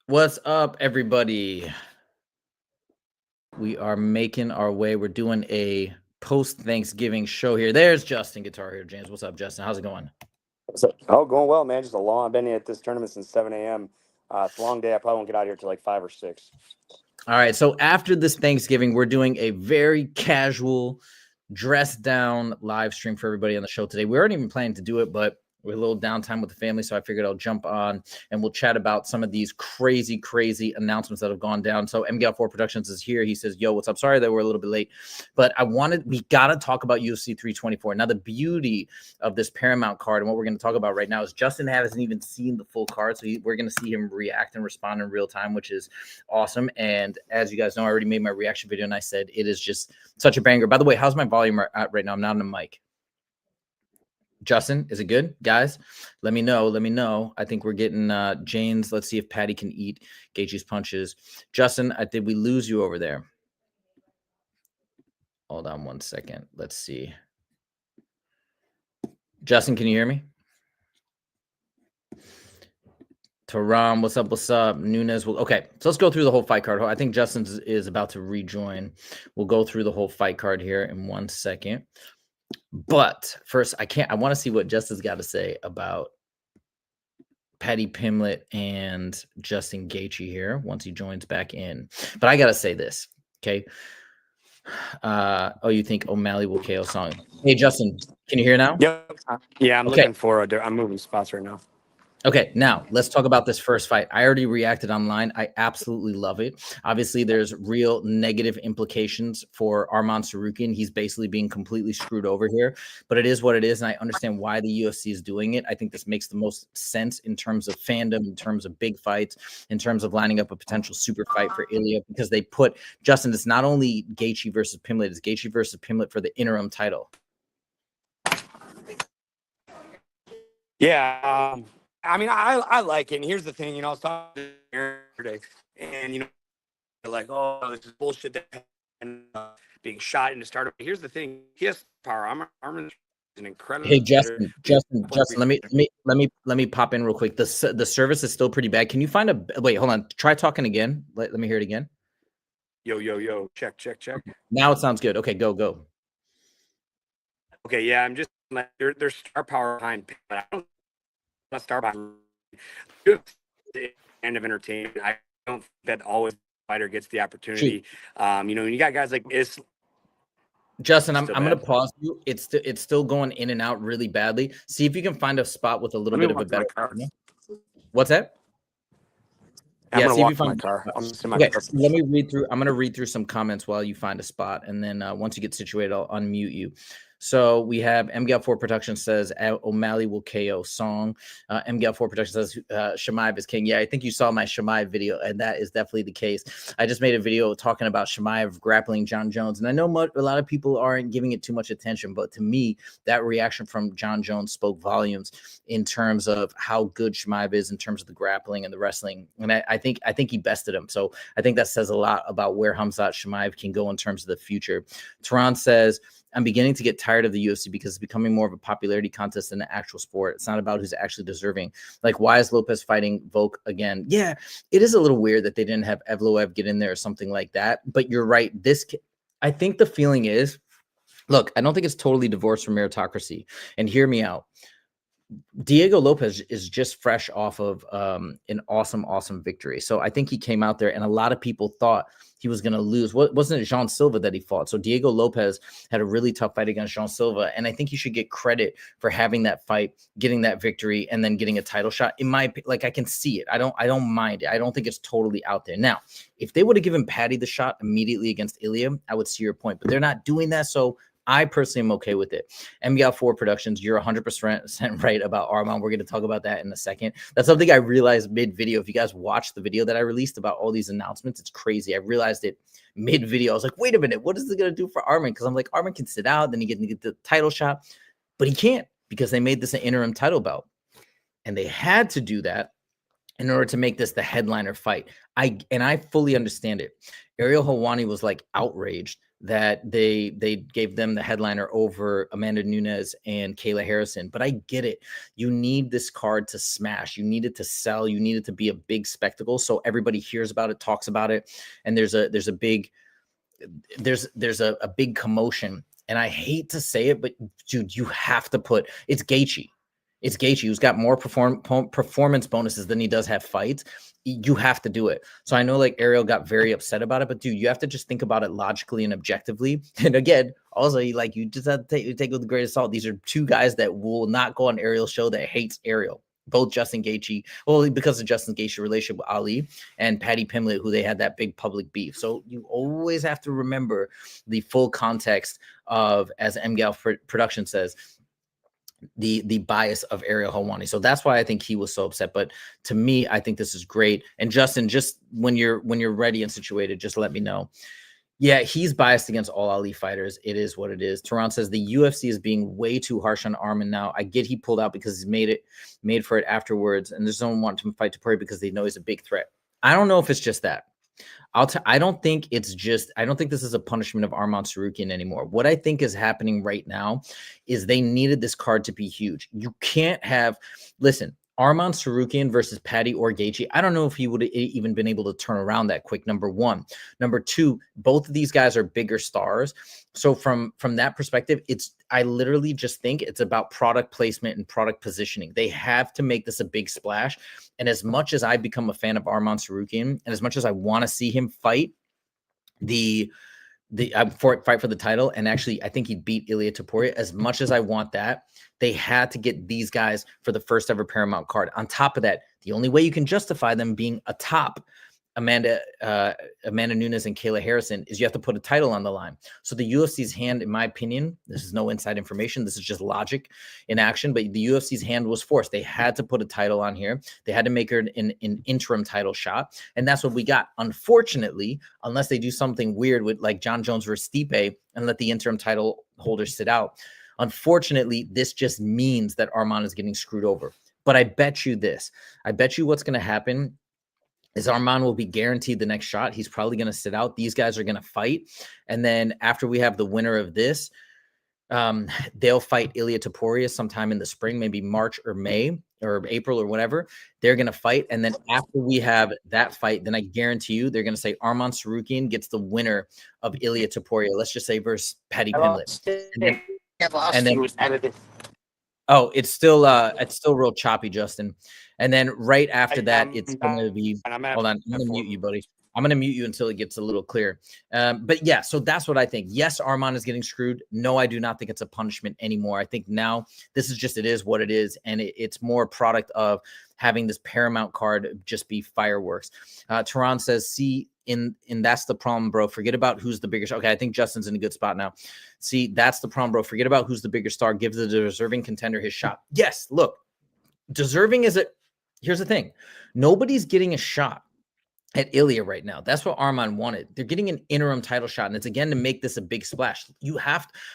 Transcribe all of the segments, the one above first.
What's up, everybody? We are making our way. We're doing a post-Thanksgiving show here. There's Justin Guitar here. James, what's up, Justin? How's it going? Oh, going well, man. Just a long. I've been at this tournament since 7 a.m. It's a long day. I probably won't get out of here till like 5 or 6. All right, so after this Thanksgiving, we're doing a very casual, dressed down live stream for everybody on the show today. We weren't even planning to do it, but we're a little downtime with the family, so I figured I'll jump on and we'll chat about some of these crazy announcements that have gone down. So MGL4 Productions is here. He says, yo, what's up? Sorry that we're a little bit late, but we got to talk about UFC 324. Now, the beauty of this Paramount card and what we're going to talk about right now is Justin hasn't even seen the full card, so we're going to see him react and respond in real time, which is awesome. And as you guys know, I already made my reaction video and I said it is just such a banger. By the way, how's my volume at right now? I'm not on the mic. Justin, is it good? Guys, let me know. I think we're getting James. Let's see if Patty can eat Gaethje's punches. Justin, did we lose you over there? Hold on one second. Let's see. Justin, can you hear me? Taram, what's up? What's up? Nunez. Okay, so let's go through the whole fight card. I think Justin is about to rejoin. We'll go through the whole fight card here in 1 second. But first, I want to see what Justin's got to say about Paddy Pimblett and Justin Gaethje here once he joins back in. But I got to say this, okay? You think O'Malley will KO Song? Hey, Justin, can you hear now? Yep. Yeah, I'm looking for I'm moving spots right now. Okay, now let's talk about this first fight. I already reacted online. I absolutely love it. Obviously, there's real negative implications for Arman Tsarukyan. He's basically being completely screwed over here, but it is what it is, and I understand why the UFC is doing it. I think this makes the most sense in terms of fandom, in terms of big fights, in terms of lining up a potential super fight for Ilya, because they put, Justin, it's not only Gaethje versus Pimblett, it's Gaethje versus Pimblett for the interim title. Yeah, I mean, I like it. And here's the thing, I was talking to yesterday, and like, oh, this is bullshit. And being shot into start. Here's the thing: he has power. Arman is an incredible. Hey, Justin, let me pop in real quick. The service is still pretty bad. Can you find a wait? Hold on. Try talking again. Let me hear it again. Yo. Check. Now it sounds good. Okay, go. Okay, yeah, I'm just like there's star power behind, but I don't. Not star power. The end of entertainment. I don't think that always fighter gets the opportunity. When you got guys like this. Justin, I'm going to pause you. It's still going in and out really badly. See if you can find a spot with a little bit of a better. What's that? I'm gonna walk my car. Okay, let me read through. I'm going to read through some comments while you find a spot, and then once you get situated, I'll unmute you. So we have MGL4 Production says O'Malley will KO Song. MGL4 Production says Chimaev is king. Yeah, I think you saw my Chimaev video, and that is definitely the case. I just made a video talking about Chimaev grappling John Jones, and I know a lot of people aren't giving it too much attention, but to me, that reaction from John Jones spoke volumes in terms of how good Chimaev is in terms of the grappling and the wrestling, and I think he bested him. So I think that says a lot about where Khamzat Chimaev can go in terms of the future. Tehran says, I'm beginning to get tired of the UFC because it's becoming more of a popularity contest than an actual sport. It's not about who's actually deserving. Like, why is Lopez fighting Volk again? Yeah, it is a little weird that they didn't have Evloev get in there or something like that. But you're right. I think the feeling is, look, I don't think it's totally divorced from meritocracy. And hear me out. Diego Lopez is just fresh off of an awesome victory. So I think he came out there and a lot of people thought he was going to lose. Wasn't it Jean Silva that he fought? So Diego Lopez had a really tough fight against Jean Silva. And I think he should get credit for having that fight, getting that victory, and then getting a title shot. In my, like, I can see it. I don't mind it. I don't think it's totally out there. Now, if they would have given Paddy the shot immediately against Ilya, I would see your point, but they're not doing that. So I personally am okay with it. MGL4 Productions, you're 100% right about Arman. We're going to talk about that in a second. That's something I realized mid-video. If you guys watched the video that I released about all these announcements, it's crazy. I realized it mid-video. I was like, wait a minute, what is it going to do for Arman? Because I'm like, Arman can sit out, then he can get the title shot, but he can't because they made this an interim title bout. And they had to do that in order to make this the headliner fight. I fully understand it. Ariel Helwani was like outraged that they gave them the headliner over Amanda Nunes and Kayla Harrison. But I get it. You need this card to smash. You need it to sell. You need it to be a big spectacle so everybody hears about it, talks about it, and there's a big big commotion. And I hate to say it, but dude, you have to put it's Gaethje. It's Gaethje who's got more performance bonuses than he does have fights. You have to do it. So I know like Ariel got very upset about it, but dude, you have to just think about it logically and objectively. And again, also you just have to take it with the greatest salt. These are two guys that will not go on Ariel's show that hates Ariel. Both Justin Gaethje, well, because of Justin Gaethje's relationship with Ali, and Patty Pimlet, who they had that big public beef. So you always have to remember the full context of, as MGAL production says, the bias of Ariel Helwani. So that's why I think he was so upset. But to me, I think this is great. And Justin, just when you're ready and situated, just let me know. Yeah, he's biased against all Ali fighters. It is what it is. Tehran says the UFC is being way too harsh on Arman now. I get he pulled out because he's made for it afterwards, and there's no one want to fight Topuria because they know he's a big threat. I don't know if it's just that. I don't think it's just, I don't think this is a punishment of Arman Sarukian anymore. What I think is happening right now is they needed this card to be huge. You can't have, listen, Arman Sarukian versus Patty or Gaethje. I don't know if he would have even been able to turn around that quick. Number one. Number two, both of these guys are bigger stars. So from that perspective, I literally just think it's about product placement and product positioning. They have to make this a big splash. And as much as I become a fan of Arman Sarukian, and as much as I want to see him fight fight for the title, and actually I think he'd beat Ilia Topuria, as much as I want that, they had to get these guys for the first ever Paramount card. On top of that, the only way you can justify them being atop Amanda Nunes and Kayla Harrison is you have to put a title on the line. So the UFC's hand, in my opinion, this is no inside information, this is just logic in action, but the UFC's hand was forced. They had to put a title on here. They had to make her an interim title shot, and that's what we got. Unfortunately, unless they do something weird with like John Jones versus Stipe and let the interim title holder sit out, unfortunately, this just means that Arman is getting screwed over. But I bet you this. I bet you what's going to happen is Arman will be guaranteed the next shot. He's probably going to sit out. These guys are going to fight. And then after we have the winner of this, they'll fight Ilia Topuria sometime in the spring, maybe March or May or April or whatever. They're going to fight. And then after we have that fight, then I guarantee you they're going to say Arman Sarukian gets the winner of Ilia Topuria. Let's just say versus Patty Pimlet. And then oh, it's still real choppy, Justin. And then right after that, it's going to be, hold on, I'm going to mute you, buddy. I'm going to mute you until it gets a little clear. But yeah, so that's what I think. Yes, Arman is getting screwed. No, I do not think it's a punishment anymore. I think now this is just, it is what it is. And it's more a product of having this Paramount card just be fireworks. Tehran says, see, and that's the problem, bro. Forget about who's the bigger. Okay, I think Justin's in a good spot now. See, that's the problem, bro. Forget about who's the bigger star. Give the deserving contender his shot. Yes, look, deserving is it. Here's the thing. Nobody's getting a shot at Ilia right now. That's what Arman wanted. They're getting an interim title shot, and it's again to make this a big splash.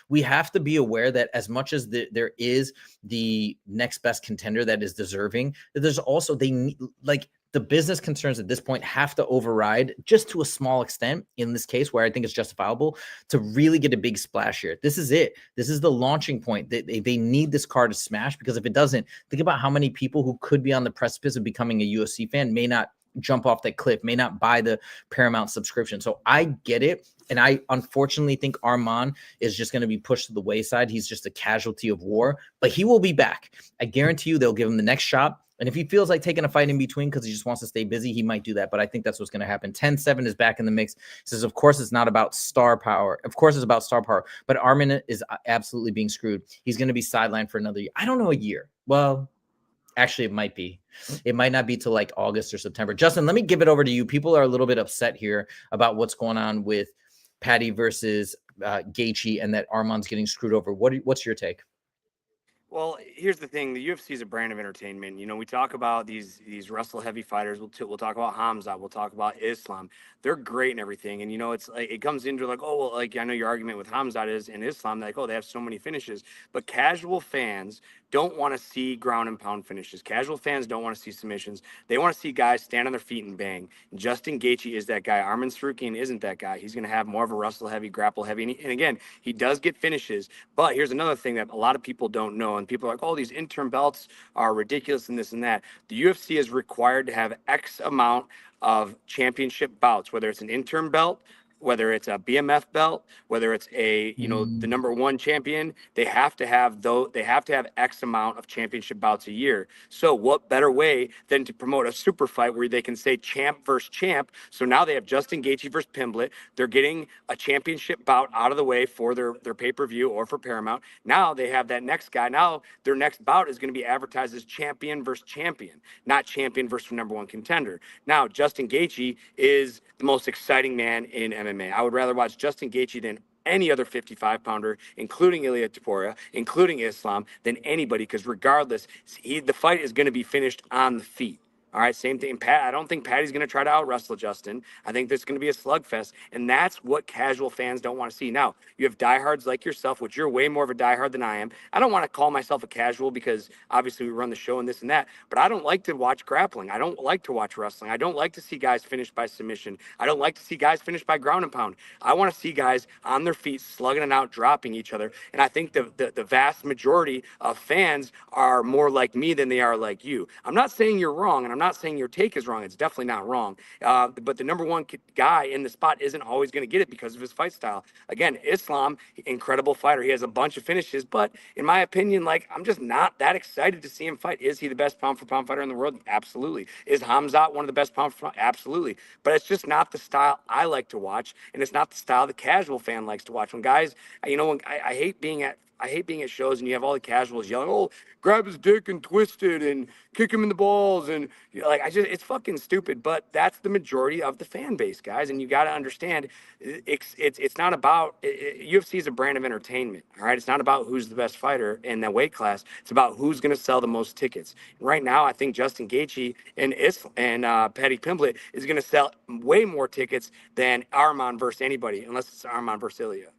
We have to be aware that as much as there is the next best contender that is deserving, that there's also the business concerns at this point have to override just to a small extent in this case where I think it's justifiable to really get a big splash here. This is it. This is the launching point. They need this card to smash, because if it doesn't, think about how many people who could be on the precipice of becoming a UFC fan may not jump off that cliff, may not buy the Paramount subscription. So I get it. And I unfortunately think Arman is just going to be pushed to the wayside. He's just a casualty of war, but he will be back. I guarantee you they'll give him the next shot. And if he feels like taking a fight in between because he just wants to stay busy, he might do that. But I think that's what's going to happen. 10-7 is back in the mix. He says, of course, it's not about star power. Of course, it's about star power. But Arman is absolutely being screwed. He's going to be sidelined for another year. I don't know, a year. Well, actually, it might be. It might not be till like August or September. Justin, let me give it over to you. People are a little bit upset here about what's going on with Patty versus Gaethje and that Arman's getting screwed over. What's your take? Well, here's the thing: the UFC is a brand of entertainment. You know, we talk about these wrestle heavy fighters. We'll talk about Hamza. We'll talk about Islam. They're great and everything. And you know, it's like it comes into like, oh well, like I know your argument with Hamza is in Islam, like, oh, they have so many finishes. But casual fans don't want to see ground and pound finishes. Casual fans don't want to see submissions. They want to see guys stand on their feet and bang. Justin Gaethje is that guy. Arman Sarukian isn't that guy. He's going to have more of a wrestle heavy, grapple heavy. And again, he does get finishes. But here's another thing that a lot of people don't know. And people are like, oh, these interim belts are ridiculous and this and that. The UFC is required to have X amount of championship bouts, whether it's an interim belt, whether it's a BMF belt, whether it's a, the number one champion, they have to have X amount of championship bouts a year. So what better way than to promote a super fight where they can say champ versus champ? So now they have Justin Gaethje versus Pimblett. They're getting a championship bout out of the way for their pay-per-view or for Paramount. Now they have that next guy. Now their next bout is going to be advertised as champion versus champion, not champion versus number one contender. Now, Justin Gaethje is the most exciting man in MMA. I would rather watch Justin Gaethje than any other 55-pounder, including Ilia Topuria, including Islam, than anybody, because regardless, the fight is going to be finished on the feet. All right, same thing. Pat, I don't think Patty's going to try to out wrestle Justin. I think there's going to be a slugfest, and that's what casual fans don't want to see. Now, you have diehards like yourself, which you're way more of a diehard than I am. I don't want to call myself a casual because obviously we run the show and this and that, but I don't like to watch grappling. I don't like to watch wrestling. I don't like to see guys finished by submission. I don't like to see guys finished by ground and pound. I want to see guys on their feet, slugging it out, dropping each other. And I think the vast majority of fans are more like me than they are like you. I'm not saying you're wrong, and I'm not saying your take is wrong. It's definitely not wrong. But the number one guy in the spot isn't always going to get it because of his fight style. Again, Islam, incredible fighter. He has a bunch of finishes, but in my opinion, I'm just not that excited to see him fight. Is he the best pound for pound fighter in the world? Absolutely. Is Hamzat one of the best pound for pound? Absolutely. But it's just not the style I like to watch, and it's not the style the casual fan likes to watch. When guys, when I hate being at shows and you have all the casuals yelling, "Oh, grab his dick and twist it and kick him in the balls," and it's fucking stupid. But that's the majority of the fan base, guys, and you got to understand, it's not about UFC is a brand of entertainment. All right, it's not about who's the best fighter in that weight class. It's about who's going to sell the most tickets. Right now, I think Justin Gaethje and Paddy Pimblett is going to sell way more tickets than Arman versus anybody, unless it's Arman versus Ilya.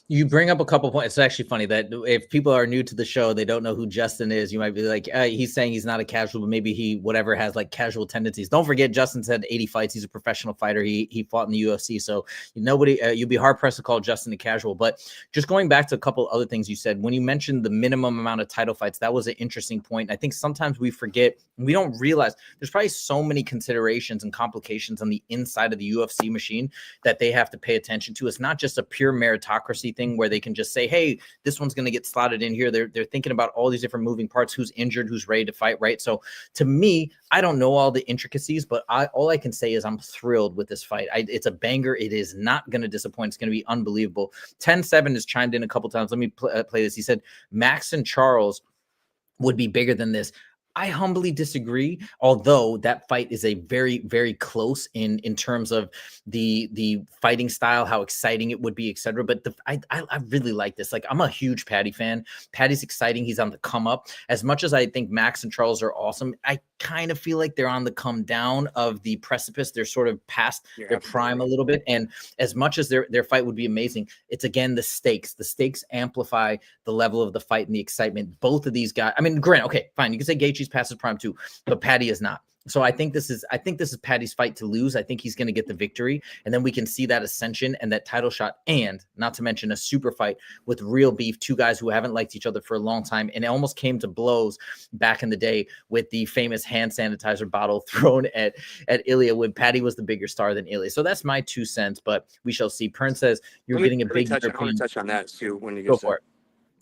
You bring up a couple points. It's actually funny that if people are new to the show, they don't know who Justin is. You might be like, he's saying he's not a casual, but maybe he has like casual tendencies. Don't forget, Justin's had 80 fights. He's a professional fighter. He fought in the UFC. So nobody, you'd be hard pressed to call Justin a casual. But just going back to a couple other things you said, when you mentioned the minimum amount of title fights, that was an interesting point. I think sometimes we forget, we don't realize there's probably so many considerations and complications on the inside of the UFC machine that they have to pay attention to. It's not just a pure meritocracy thing where they can just say, hey, this one's going to get slotted in here. They're thinking about all these different moving parts, who's injured, who's ready to fight, right? So to me, I don't know all the intricacies, but all I can say is I'm thrilled with this fight. It's a banger. It is not going to disappoint. It's going to be unbelievable. 10-7 has chimed in a couple times. Let me play this. He said Max and Charles would be bigger than this. I humbly disagree, although that fight is a very, very close in terms of the fighting style, how exciting it would be, etc. But I really like this. Like, I'm a huge Paddy fan. Paddy's exciting. He's on the come up. As much as I think Max and Charles are awesome, I kind of feel like they're on the come down of the precipice. They're sort of past their prime a little bit. And as much as their fight would be amazing, it's again the stakes. The stakes amplify the level of the fight and the excitement. Both of these guys. I mean, Grant. Okay, fine. You can say Gaethje's past his prime too, but Paddy is not. So I think this is Paddy's fight to lose. I think he's going to get the victory, and then we can see that ascension and that title shot, and not to mention a super fight with real beef, two guys who haven't liked each other for a long time, and it almost came to blows back in the day with the famous hand sanitizer bottle thrown at Ilya when Paddy was the bigger star than Ilya. So that's my 2 cents, but we shall see. Pern says you're getting a big European. I want to touch on that too when you go for it.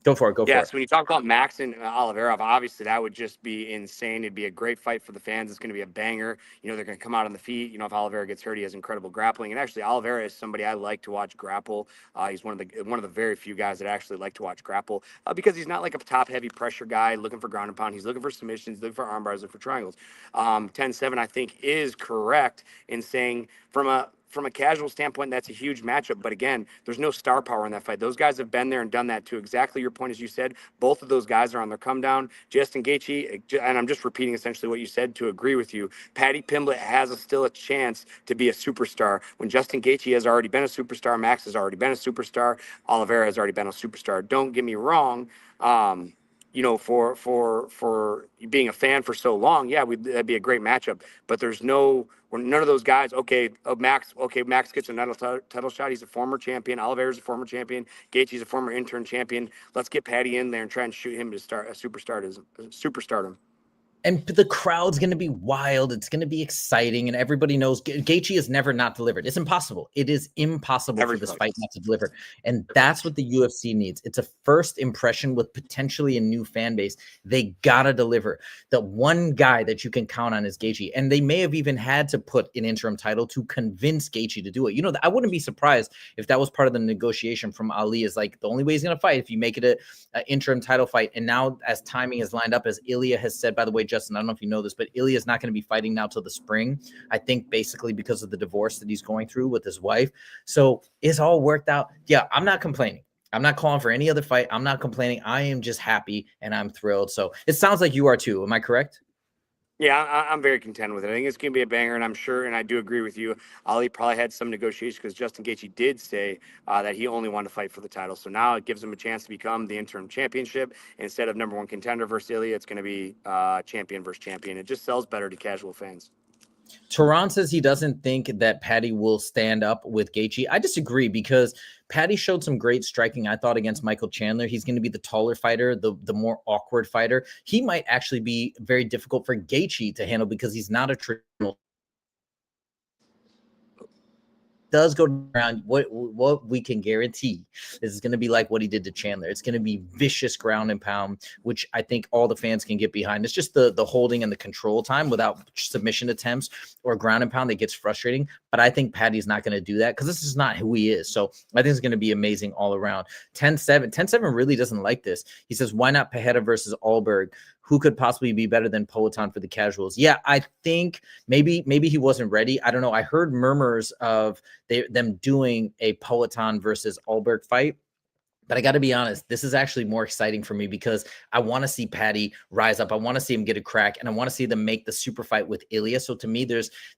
Go for it. So when you talk about Max and Oliveira, obviously that would just be insane. It'd be a great fight for the fans. It's going to be a banger. They're going to come out on the feet. If Oliveira gets hurt, he has incredible grappling. And actually, Oliveira is somebody I like to watch grapple. He's one of the very few guys that I actually like to watch grapple because he's not like a top heavy pressure guy looking for ground and pound. He's looking for submissions, looking for arm bars, looking for triangles. 10-7, I think, is correct in saying from a casual standpoint, that's a huge matchup. But again, there's no star power in that fight. Those guys have been there and done that too. Exactly your point, as you said. Both of those guys are on their come down. Justin Gaethje, and I'm just repeating essentially what you said to agree with you. Paddy Pimblett has still a chance to be a superstar. When Justin Gaethje has already been a superstar, Max has already been a superstar, Oliveira has already been a superstar. Don't get me wrong. for being a fan for so long, yeah, that'd be a great matchup. But none of those guys. Okay, Max gets another title shot. He's a former champion. Oliveira's a former champion. Gaethje's a former intern champion. Let's get Patty in there and try and shoot him to start a superstardom. And the crowd's going to be wild. It's going to be exciting. And everybody knows Gaethje has never not delivered. It's impossible. It is impossible for this fight not to deliver. And that's what the UFC needs. It's a first impression with potentially a new fan base. They got to deliver. The one guy that you can count on is Gaethje. And they may have even had to put an interim title to convince Gaethje to do it. I wouldn't be surprised if that was part of the negotiation from Ali, is like, the only way he's going to fight if you make it an interim title fight. And now, as timing is lined up, as Ilya has said, by the way, Justin, I don't know if you know this, but Ilya is not going to be fighting now till the spring. I think basically because of the divorce that he's going through with his wife. So it's all worked out. Yeah, I'm not complaining. I'm not calling for any other fight. I'm not complaining. I am just happy and I'm thrilled. So it sounds like you are too. Am I correct? Yeah, I'm very content with it. I think it's going to be a banger, and I'm sure, and I do agree with you. Ali probably had some negotiations because Justin Gaethje did say that he only wanted to fight for the title. So now it gives him a chance to become the interim championship. Instead of number one contender versus Ilya, it's going to be champion versus champion. It just sells better to casual fans. Tehran says he doesn't think that Patty will stand up with Gaethje. I disagree, because Patty showed some great striking, I thought, against Michael Chandler. He's going to be the taller fighter, the more awkward fighter. He might actually be very difficult for Gaethje to handle because he's not a traditional. Does go around, what we can guarantee is going to be like what he did to Chandler. It's going to be vicious ground and pound, which I think all the fans can get behind. It's just the holding and the control time without submission attempts or ground and pound that gets frustrating. But I think Patty's not going to do that because this is not who he is. So I think it's going to be amazing all around. 10-7 really doesn't like this. He says, why not Pereira versus Allberg? Who could possibly be better than Poatan for the casuals? Yeah, I think maybe he wasn't ready. I don't know. I heard murmurs of them doing a Poatan versus Allberg fight. But I got to be honest, this is actually more exciting for me because I want to see Patty rise up. I want to see him get a crack, and I want to see them make the super fight with Ilya. So to me,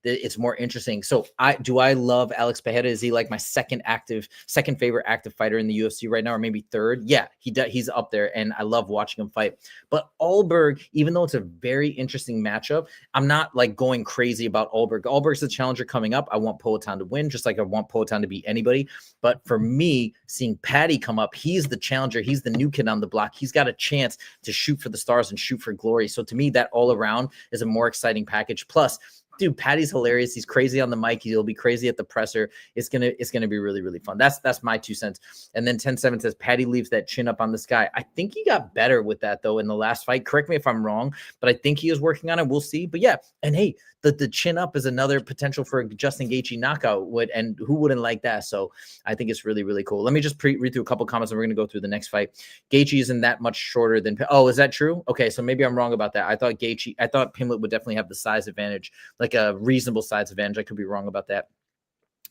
it's more interesting. So I love Alex Pereira. Is he like my second favorite active fighter in the UFC right now, or maybe third? Yeah, he's up there, and I love watching him fight. But Allberg, even though it's a very interesting matchup, I'm not like going crazy about Allberg. Allberg's the challenger coming up. I want Poatan to win, just like I want Poatan to beat anybody. But for me, seeing Patty come up, he's the challenger. He's the new kid on the block. He's got a chance to shoot for the stars and shoot for glory. So to me, that all around is a more exciting package. Plus, dude, Patty's hilarious. He's crazy on the mic. He'll be crazy at the presser. It's gonna be really, really fun. That's my 2 cents. And then 10-7 says Patty leaves that chin up on this guy. I think he got better with that though in the last fight. Correct me if I'm wrong, but I think he is working on it. We'll see. But yeah, and hey, the chin up is another potential for a Justin Gaethje knockout. And who wouldn't like that? So I think it's really, really cool. Let me just read through a couple comments, and we're gonna go through the next fight. Gaethje isn't that much shorter than. Oh, is that true? Okay, so maybe I'm wrong about that. I thought Pimlet would definitely have the size advantage, like a reasonable size advantage. I could be wrong about that.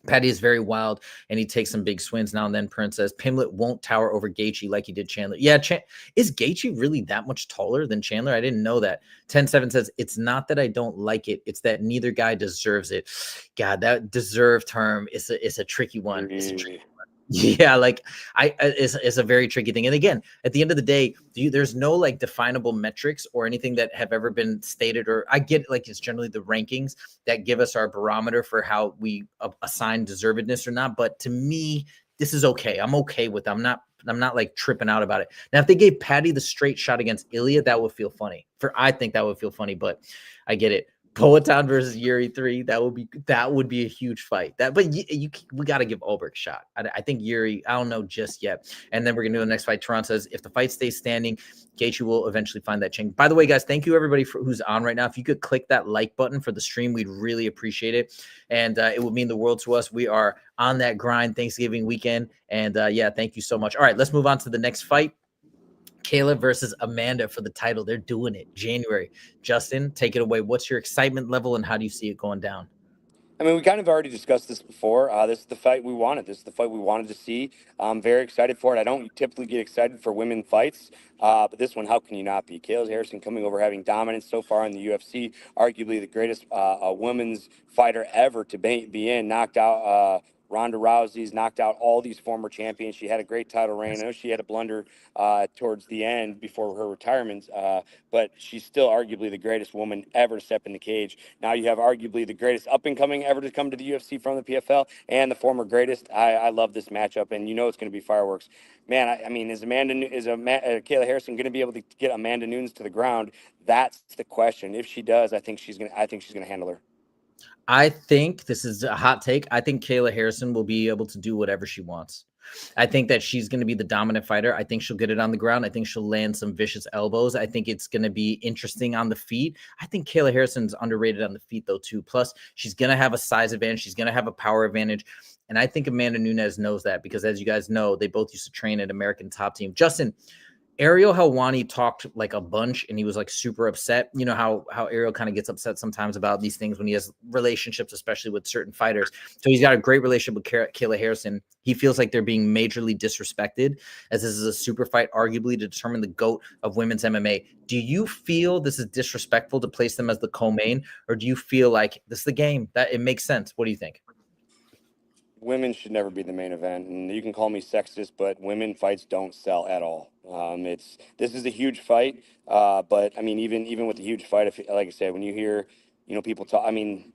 Patty is very wild, and he takes some big swings now and then. Prince says Pimlet won't tower over Gaethje like he did Chandler. Yeah, is Gaethje really that much taller than Chandler? I didn't know that. 10-7 says it's not that I don't like it; it's that neither guy deserves it. God, that deserve term is a tricky one. It's a tricky one. Yeah, like it's a very tricky thing. And again, at the end of the day, there's no like definable metrics or anything that have ever been stated. Or I get like it's generally the rankings that give us our barometer for how we assign deservedness or not. But to me, this is okay. I'm okay with it. I'm not like tripping out about it. Now, if they gave Patty the straight shot against Ilya, that would feel funny. I think that would feel funny, but I get it. Poatan versus Yuri 3, that would be a huge fight. We got to give Ulberg a shot. I think Yuri, I don't know just yet. And then we're gonna do the next fight. Toronto says if the fight stays standing, Gaethje will eventually find that change. By the way, guys, thank you everybody who's on right now. If you could click that like button for the stream, we'd really appreciate it, and it would mean the world to us. We are on that grind Thanksgiving weekend, and yeah, thank you so much. All right, let's move on to the next fight. Kayla versus Amanda for the title. They're doing it January. Justin, take it away. What's your excitement level, and how do you see it going down? I mean, we kind of already discussed this before. This is the fight we wanted. This is the fight we wanted to see. I'm very excited for it. I don't typically get excited for women fights, but this one, how can you not be? Kayla Harrison coming over, having dominance so far in the UFC, arguably the greatest women's fighter ever to be in, knocked out Ronda Rousey's knocked out all these former champions. She had a great title reign. I know she had a blunder towards the end before her retirement, but she's still arguably the greatest woman ever to step in the cage. Now you have arguably the greatest up-and-coming ever to come to the UFC from the PFL and the former greatest. I love this matchup, and you know it's going to be fireworks. Man, I mean, is Kayla Harrison going to be able to get Amanda Nunes to the ground? That's the question. If she does, I think she's going to handle her. I think this is a hot take. I think Kayla Harrison will be able to do whatever she wants. I think that she's going to be the dominant fighter. I think she'll get it on the ground. I think she'll land some vicious elbows. I think it's going to be interesting on the feet. I think Kayla Harrison's underrated on the feet, though, too. Plus, she's going to have a size advantage. She's going to have a power advantage. And I think Amanda Nunes knows that because, as you guys know, they both used to train at American Top Team. Justin, Ariel Helwani talked like a bunch and he was like super upset. You know how Ariel kind of gets upset sometimes about these things when he has relationships, especially with certain fighters. So he's got a great relationship with Kayla Harrison. He feels like they're being majorly disrespected as this is a super fight, arguably to determine the GOAT of women's MMA. Do you feel this is disrespectful to place them as the co-main, or do you feel like this is the game that it makes sense? What do you think? Women should never be the main event, and you can call me sexist, but women fights don't sell at all. This is a huge fight, but I mean, even with the huge fight, if like I said, when you hear, people talk, I mean,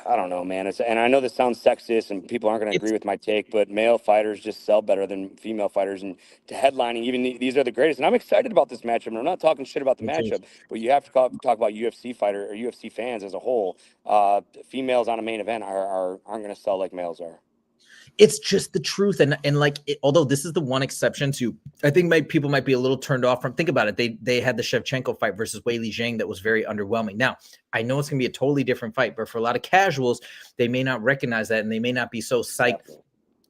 I don't know, man. And I know this sounds sexist, and people aren't going to agree with my take, but male fighters just sell better than female fighters, and to headlining, even these are the greatest. And I'm excited about this matchup. And I'm not talking shit about the matchup, but you have to talk about UFC fighter or UFC fans as a whole. Females on a main event aren't going to sell like males are. It's just the truth. And like, although this is the one exception to, I think people might be a little turned off from, think about it. They had the Shevchenko fight versus Weili Zhang that was very underwhelming. Now, I know it's going to be a totally different fight, but for a lot of casuals, they may not recognize that and they may not be so psyched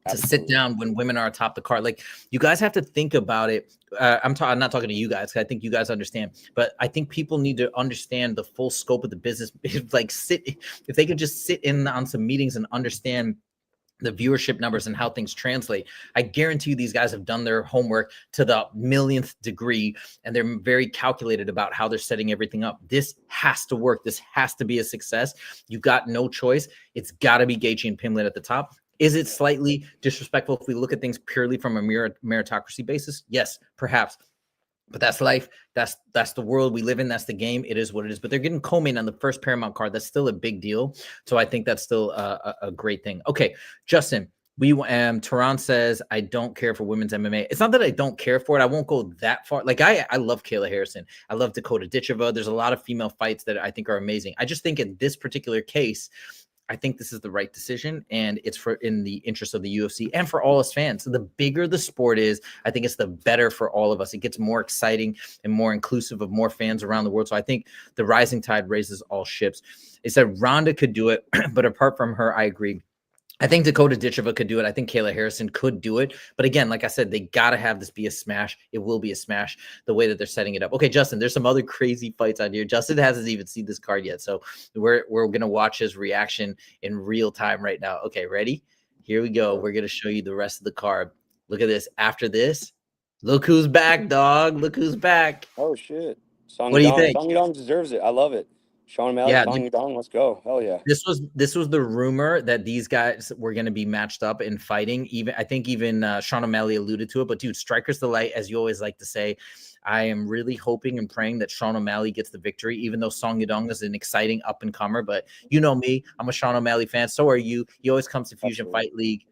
to sit down when women are atop the card. Like, you guys have to think about it. I'm not talking to you guys, because I think you guys understand, but I think people need to understand the full scope of the business. If they could just sit in on some meetings and understand the viewership numbers and how things translate, I guarantee you these guys have done their homework to the millionth degree, and they're very calculated about how they're setting everything up. This has to work. This has to be a success. You got no choice. It's got to be Gaethje and Pimblett at the top. Is it slightly disrespectful if we look at things purely from a meritocracy basis? Yes, perhaps. But that's life. That's the world we live in. That's the game. It is what it is. But they're getting co-main on the first Paramount card. That's still a big deal. So I think that's still a great thing. Okay, Justin, Tehran says, I don't care for women's MMA. It's not that I don't care for it. I won't go that far. Like, I love Kayla Harrison. I love Dakota Ditcheva. There's a lot of female fights that I think are amazing. I just think in this particular case, I think this is the right decision, and it's in the interest of the UFC and for all us fans. So the bigger the sport is, I think it's the better for all of us. It gets more exciting and more inclusive of more fans around the world. So I think the rising tide raises all ships. It said Ronda could do it, but apart from her, I agree. I think Dakota Ditcheva could do it. I think Kayla Harrison could do it. But again, like I said, they got to have this be a smash. It will be a smash the way that they're setting it up. Okay, Justin, there's some other crazy fights on here. Justin hasn't even seen this card yet. So we're going to watch his reaction in real time right now. Okay, ready? Here we go. We're going to show you the rest of the card. Look at this. After this, look who's back, dog. Look who's back. Oh, shit. What do you think? Song Yadong deserves it. I love it. Sean O'Malley, Yeah, Song Yadong, let's go. Hell yeah. This was the rumor that these guys were going to be matched up in fighting. I think Sean O'Malley alluded to it. But dude, striker's the light, as you always like to say. I am really hoping and praying that Sean O'Malley gets the victory, even though Song Yadong is an exciting up and comer. But you know me, I'm a Sean O'Malley fan. So are you. He always comes to Fusion Fight League.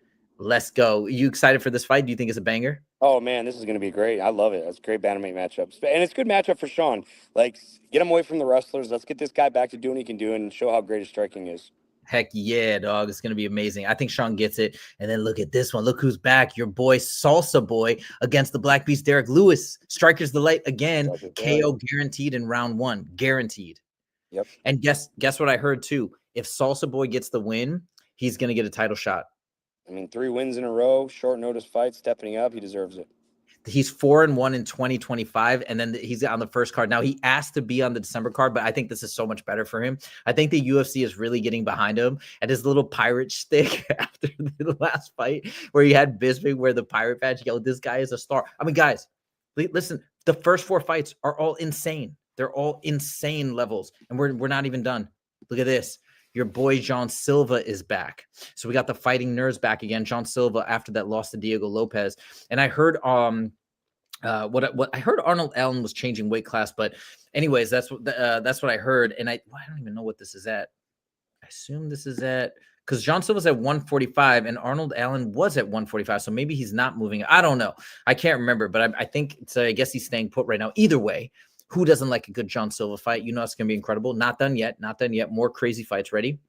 Let's go. Are you excited for this fight? Do you think it's a banger? Oh man, this is going to be great. I love it. That's great bantamweight matchups, and it's a good matchup for Sean. Like, get him away from the wrestlers. Let's get this guy back to doing what he can do and show how great his striking is. Heck yeah, dog. It's going to be amazing. I think Sean gets it. And then look at this one. Look who's back. Your boy, Salsa Boy, against the Black Beast, Derek Lewis. Strikers the light again. KO guaranteed in round 1. Guaranteed. Yep. And guess what I heard too? If Salsa Boy gets the win, he's going to get a title shot. I mean, 3 wins in a row, short notice fight, stepping up. He deserves it. He's 4-1 in 2025, and then he's on the first card. Now, he asked to be on the December card, but I think this is so much better for him. I think the UFC is really getting behind him, and his little pirate stick after the last fight where he had Bisping wear the pirate badge. Yo, this guy is a star. I mean, guys, listen, the first 4 fights are all insane. They're all insane levels, and we're not even done. Look at this. your boy John Silva is back. So we got the fighting nerds back again. John Silva after that loss to Diego Lopez. And I heard what I heard Arnold Allen was changing weight class, but anyways, that's what I heard. And I don't even know what this is at. I assume this is at, because John Silva's at 145 and Arnold Allen was at 145. So maybe he's not moving. I don't know. I can't remember, but I think so. I guess he's staying put right now. Either way, who doesn't like a good John Silva fight? You know, it's going to be incredible. Not done yet. Not done yet. More crazy fights. Ready?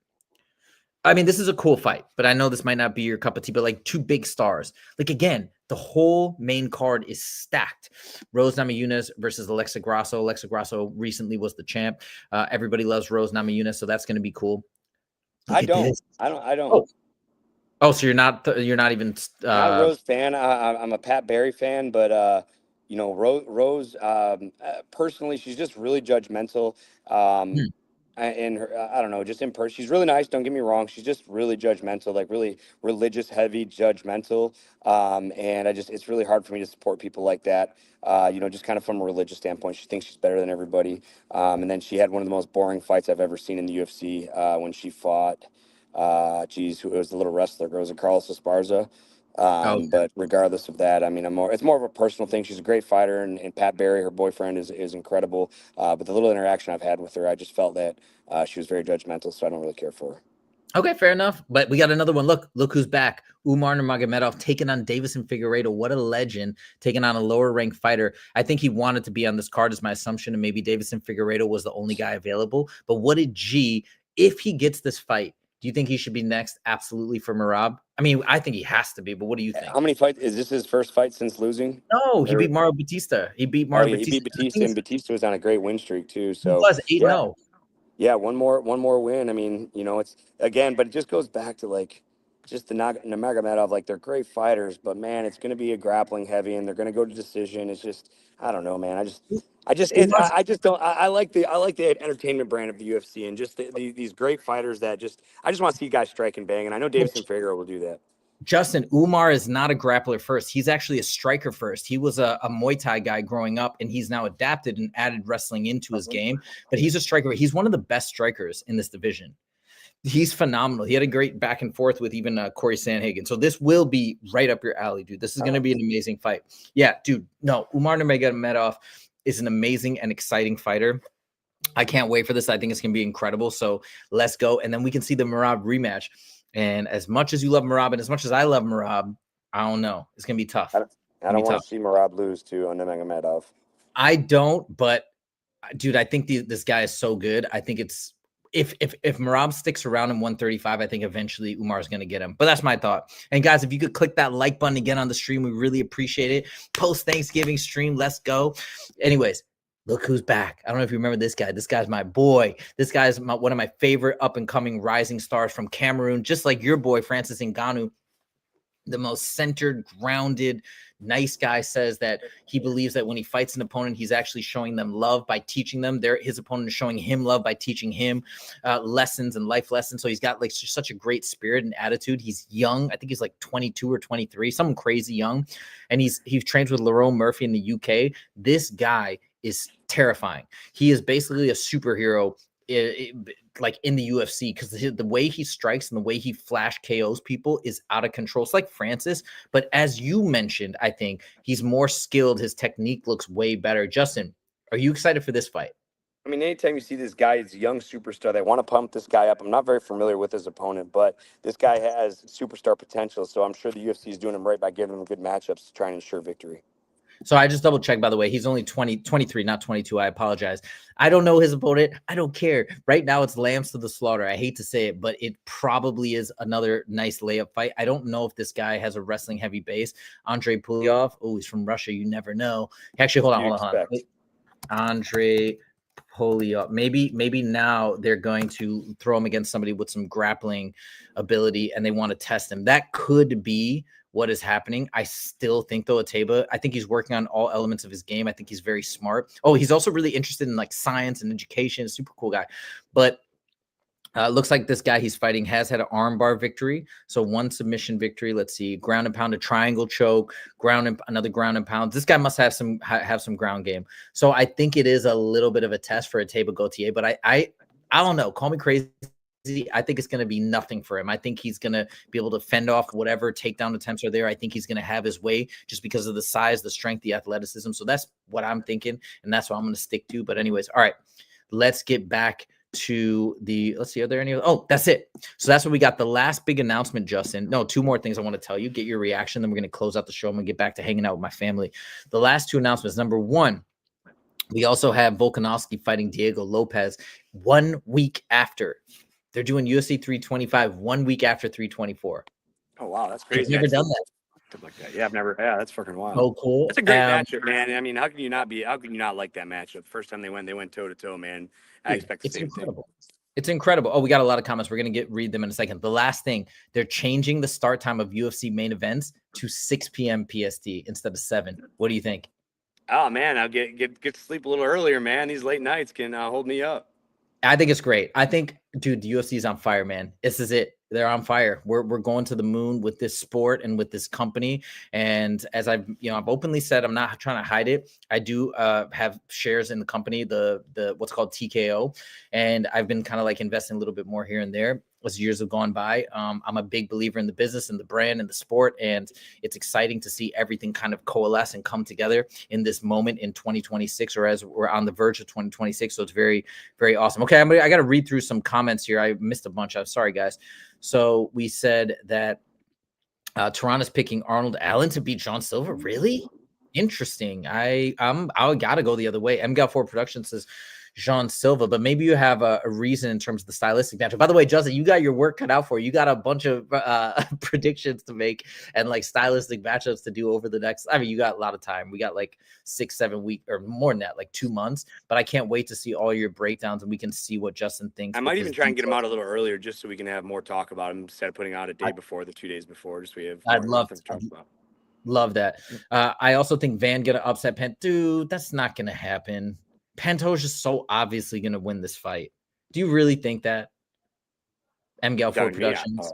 I mean, this is a cool fight, but I know this might not be your cup of tea, but like two big stars. Like, again, the whole main card is stacked. Rose Namajunas versus Alexa Grasso. Alexa Grasso recently was the champ. Everybody loves Rose Namajunas, so that's going to be cool. I don't. Oh, so you're not even not a Rose fan. I'm a Pat Barry fan, but you know, Rose personally, she's just really judgmental. And her, I don't know, just in person, she's really nice. Don't get me wrong. She's just really judgmental, like really religious, heavy, judgmental. And it's really hard for me to support people like that. You know, just kind of from a religious standpoint, she thinks she's better than everybody. And then she had one of the most boring fights I've ever seen in the UFC when she fought, who was the little wrestler, Rosa Carlos Esparza. But regardless of that, I mean, it's more of a personal thing. She's a great fighter, and Pat Barry, her boyfriend, is incredible. But the little interaction I've had with her, I just felt that she was very judgmental, so I don't really care for her. Okay, fair enough. But we got another one. Look who's back. Umar Nurmagomedov taking on Davison Figueiredo. What a legend, taking on a lower ranked fighter. I think he wanted to be on this card is my assumption, and maybe Davison Figueiredo was the only guy available. But what did G, if he gets this fight, do you think he should be next? Absolutely for Merab. I mean, I think he has to be, but what do you think? How many fights? Is this his first fight since losing? No, he beat Mario Batista. He beat Mario Batista. He beat Batista, and Batista was on a great win streak too. So he was 8-0. Yeah, one more win. I mean, you know, it's again, but it just goes back to like just the Nurmagomedov, like they're great fighters, but man, it's going to be a grappling heavy, and they're going to go to decision. It's just, I don't know, man. I just don't. I like the entertainment brand of the UFC, and just these great fighters that I just want to see guys strike and bang, and I know Davison Figueiredo will do that. Justin, Umar is not a grappler first. He's actually a striker first. He was a Muay Thai guy growing up, and he's now adapted and added wrestling into his game. But he's a striker. He's one of the best strikers in this division. He's phenomenal. He had a great back and forth with even Corey Sandhagen. So this will be right up your alley, dude. This is going to be an amazing fight. Yeah, dude. No, Umar Nurmagomedov is an amazing and exciting fighter. I can't wait for this. I think it's going to be incredible. So let's go. And then we can see the Merab rematch. And as much as you love Merab and as much as I love Merab, I don't know. It's going to be tough. I don't want to see Merab lose to Nurmagomedov. I don't, but dude, I think this guy is so good. I think it's if Merab sticks around in 135, I think eventually Umar is going to get him. But that's my thought. And guys, if you could click that like button again on the stream, we really appreciate it. Post Thanksgiving stream. Let's go. Anyways. Look who's back. I don't know if you remember this guy. This guy's my boy. This guy's one of my favorite up-and-coming rising stars from Cameroon, just like your boy, Francis Ngannou. The most centered, grounded, nice guy says that he believes that when he fights an opponent, he's actually showing them love by teaching them. His opponent is showing him love by teaching him lessons and life lessons. So he's got like such a great spirit and attitude. He's young. I think he's like 22 or 23, something crazy young. And he trains with Lerone Murphy in the UK. This guy is terrifying. He is basically a superhero like in the UFC because the way he strikes and the way he flash KOs people is out of control. It's like Francis, but as you mentioned, I think he's more skilled. His technique looks way better. Justin, are you excited for this fight? I mean, anytime you see this guy, he's a young superstar, they want to pump this guy up. I'm not very familiar with his opponent, but this guy has superstar potential, so I'm sure the UFC is doing him right by giving him good matchups to try and ensure victory. So I just double checked, by the way. He's only 23, not 22. I apologize. I don't know his opponent. I don't care. Right now, it's lambs to the slaughter. I hate to say it, but it probably is another nice layup fight. I don't know if this guy has a wrestling heavy base. Andrei Pulyov. Oh, he's from Russia. You never know. Actually, hold on. Andrei Pulyov. Maybe now they're going to throw him against somebody with some grappling ability, and they want to test him. That could be what is happening. I still think, though, Ateba, I think he's working on all elements of his game. I think he's very smart. Oh, he's also really interested in like science and education. Super cool guy. But looks like this guy he's fighting has had an armbar victory. So one submission victory. Let's see, ground and pound, a triangle choke, another ground and pound. This guy must have some ground game. So I think it is a little bit of a test for Ateba Gautier. But I don't know. Call me crazy. I think it's going to be nothing for him. I think he's going to be able to fend off whatever takedown attempts are there. I think he's going to have his way just because of the size, the strength, the athleticism. So that's what I'm thinking, and that's what I'm going to stick to. But anyways, all right, let's get back to let's see, are there any? Oh, that's it. So that's what we got. The last big announcement, Justin. No, two more things I want to tell you. Get your reaction. Then we're going to close out the show. I'm going to get back to hanging out with my family. The last two announcements. Number one, we also have Volkanovski fighting Diego Lopez 1 week after. They're doing UFC 325 1 week after 324. Oh, wow. That's crazy. I've never done that. Like that. Yeah, I've never. Yeah, that's fucking wild. Oh, cool. That's a great matchup, man. I mean, how can you not like that matchup? The first time they went toe to toe, man. I expect the same incredible. It's incredible. Oh, we got a lot of comments. We're going to read them in a second. The last thing, they're changing the start time of UFC main events to 6 p.m. PST instead of 7. What do you think? Oh, man, I'll get to sleep a little earlier, man. These late nights can hold me up. I think it's great. I think, dude, the UFC is on fire, man. This is it. They're on fire. We're going to the moon with this sport and with this company. And as I've openly said, I'm not trying to hide it. I do have shares in the company, the what's called TKO, and I've been kind of like investing a little bit more here and there as years have gone by. I'm a big believer in the business and the brand and the sport, and it's exciting to see everything kind of coalesce and come together in this moment in 2026, or as we're on the verge of 2026. So it's very, very awesome. Okay, I got to read through some comments here. I missed a bunch. I'm sorry, guys. So we said that Toronto's picking Arnold Allen to beat John Silva. Really interesting. I gotta go the other way. MGAL4 Productions says Jean Silva, but maybe you have a reason in terms of the stylistic matchup. By the way, Justin, you got your work cut out for you. You got a bunch of predictions to make and like stylistic matchups to do over the next. I mean, you got a lot of time. We got like 6-7 weeks or more than that, like 2 months. But I can't wait to see all your breakdowns and we can see what Justin thinks. I might even try and get him out a little earlier just so we can have more talk about him instead of putting out a day before, the 2 days before. Just so we have. I'd love to talk about. Love that. I also think Van gonna upset Penn. Dude, that's not gonna happen. Pantoja is so obviously going to win this fight. Do you really think that? MGAL4 Productions,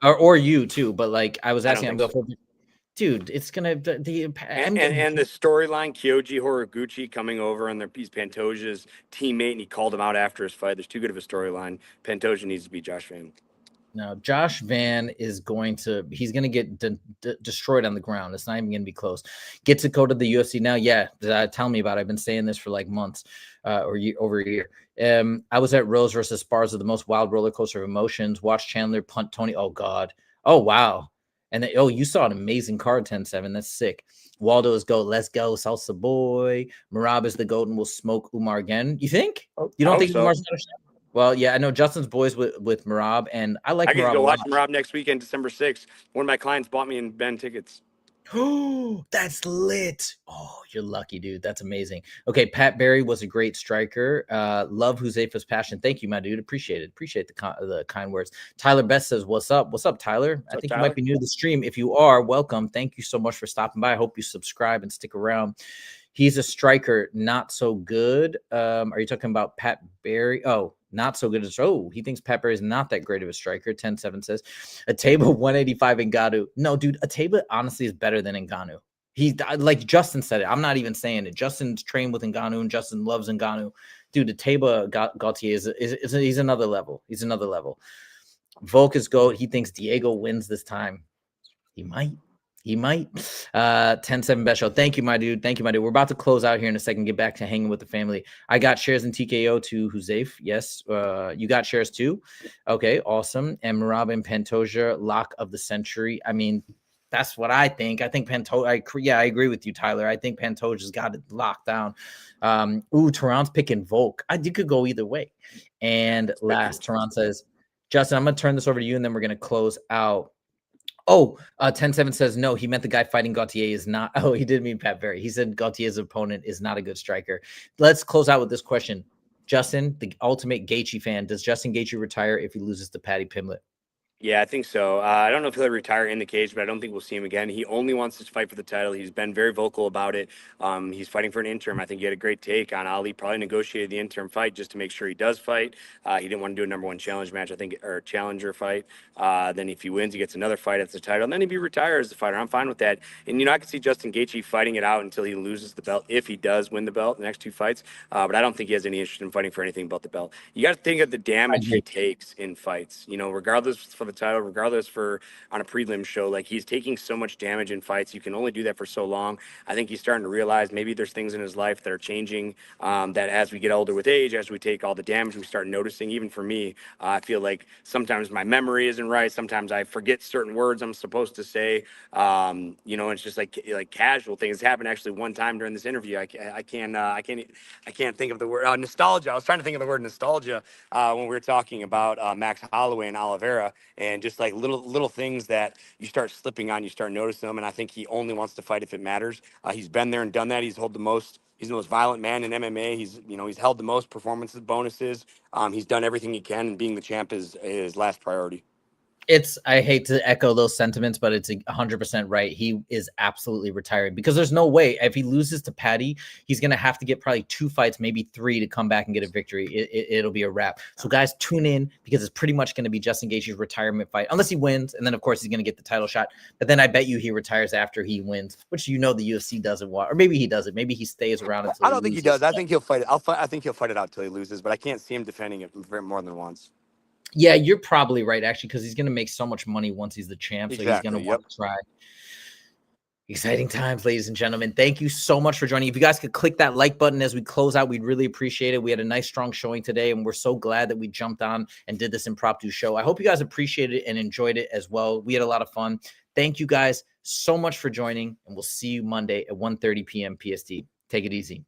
or you too? But like I was asking MGAL4, dude, it's gonna and the storyline, Kyoji Horiguchi coming over and he's Pantoja's teammate, and he called him out after his fight. There's too good of a storyline. Pantoja needs to beat Josh Van. Now, Josh Van he's going to get destroyed on the ground. It's not even going to be close. Get to go to the UFC now. Yeah, tell me about it. I've been saying this for like months or over a year. I was at Rose versus Sparza, the most wild roller coaster of emotions. Watch Chandler punt Tony. Oh, God. Oh, wow. And then, you saw an amazing card, 10-7. That's sick. Waldo is GOAT. Let's go, Salsa boy. Marab is the GOAT and will smoke Umar again. You think? You don't think Umar's going to shot? Well, yeah, I know Justin's boys with Marab, and I like Marab. I can go watch Marab next weekend, December 6th. One of my clients bought me and Ben tickets. Oh, that's lit. Oh, you're lucky, dude. That's amazing. Okay, Pat Barry was a great striker. Love Huzaifa's passion. Thank you, my dude. Appreciate it. Appreciate the kind words. Tyler Best says, what's up? What's up, Tyler? I think you might be new to the stream. If you are, welcome. Thank you so much for stopping by. I hope you subscribe and stick around. He's a striker, not so good. Are you talking about Pat Barry? Oh, not so good. He thinks Pat Barry is not that great of a striker. 10-7 says Ateba 185 Ngannou. No, dude, Ateba honestly is better than Ngannou. He, like Justin said it. I'm not even saying it. Justin's trained with Ngannou and Justin loves Ngannou. Dude, Ateba Gautier is he's another level. He's another level. Volk is GOAT. He thinks Diego wins this time. He might. 10-7 best show. Thank you, my dude. We're about to close out here in a second. Get back to hanging with the family. I got shares in TKO too. Huzaif. Yes. You got shares too. Okay. Awesome. And Marab and Pantoja, lock of the century. I mean, that's what I think. I think Pantoja. I agree with you, Tyler. I think Pantoja's got it locked down. Tehran's picking Volk. You could go either way. And last, Tehran says, Justin, I'm going to turn this over to you and then we're going to close out. 10-7 says, no, he meant the guy fighting Gautier is not. Oh, he did mean Pat Barry. He said Gautier's opponent is not a good striker. Let's close out with this question. Justin, the ultimate Gaethje fan, does Justin Gaethje retire if he loses to Paddy Pimblett? Yeah, I think so. I don't know if he'll retire in the cage, but I don't think we'll see him again. He only wants to fight for the title. He's been very vocal about it. He's fighting for an interim. I think he had a great take on Ali. Probably negotiated the interim fight just to make sure he does fight. He didn't want to do a number one challenge match, I think, or challenger fight. Then if he wins, he gets another fight at the title, and then he'd be retired as the fighter. I'm fine with that. And I can see Justin Gaethje fighting it out until he loses the belt, if he does win the belt in the next two fights. But I don't think he has any interest in fighting for anything but the belt. You got to think of the I damage he agree. takes in fights. Regardless for the title, regardless for on a prelim show, like he's taking so much damage in fights. You can only do that for so long. I think he's starting to realize maybe there's things in his life that are changing. That as we get older with age, as we take all the damage, we start noticing. Even for me, I feel like sometimes my memory isn't right. Sometimes I forget certain words I'm supposed to say. It's just like casual things. It's happened actually one time during this interview. I can't think of the word nostalgia. I was trying to think of the word nostalgia when we were talking about Max Holloway and Oliveira, and just like little things that you start slipping on, you start noticing them. And I think he only wants to fight if it matters. He's been there and done that. He's the most violent man in MMA. He's held the most performances bonuses. He's done everything he can, and being the champ is his last priority. I hate to echo those sentiments, but it's 100% right. He is absolutely retiring because there's no way if he loses to Patty, he's going to have to get probably 2 fights, maybe 3 to come back and get a victory. It'll be a wrap. So guys, tune in because it's pretty much going to be Justin Gaethje's retirement fight, unless he wins. And then of course he's going to get the title shot. But then I bet you he retires after he wins, which the UFC doesn't want, or maybe he does it. Maybe he stays around until I he don't think he loses. does. I think he'll fight it. I think he'll fight it out till he loses, but I can't see him defending it more than once. Yeah, you're probably right, actually, because he's going to make so much money once he's the champ. So he's going to want to try. Exciting times, ladies and gentlemen. Thank you so much for joining. If you guys could click that like button as we close out, we'd really appreciate it. We had a nice, strong showing today, and we're so glad that we jumped on and did this impromptu show. I hope you guys appreciated it and enjoyed it as well. We had a lot of fun. Thank you guys so much for joining, and we'll see you Monday at 1:30 p.m. PST. Take it easy.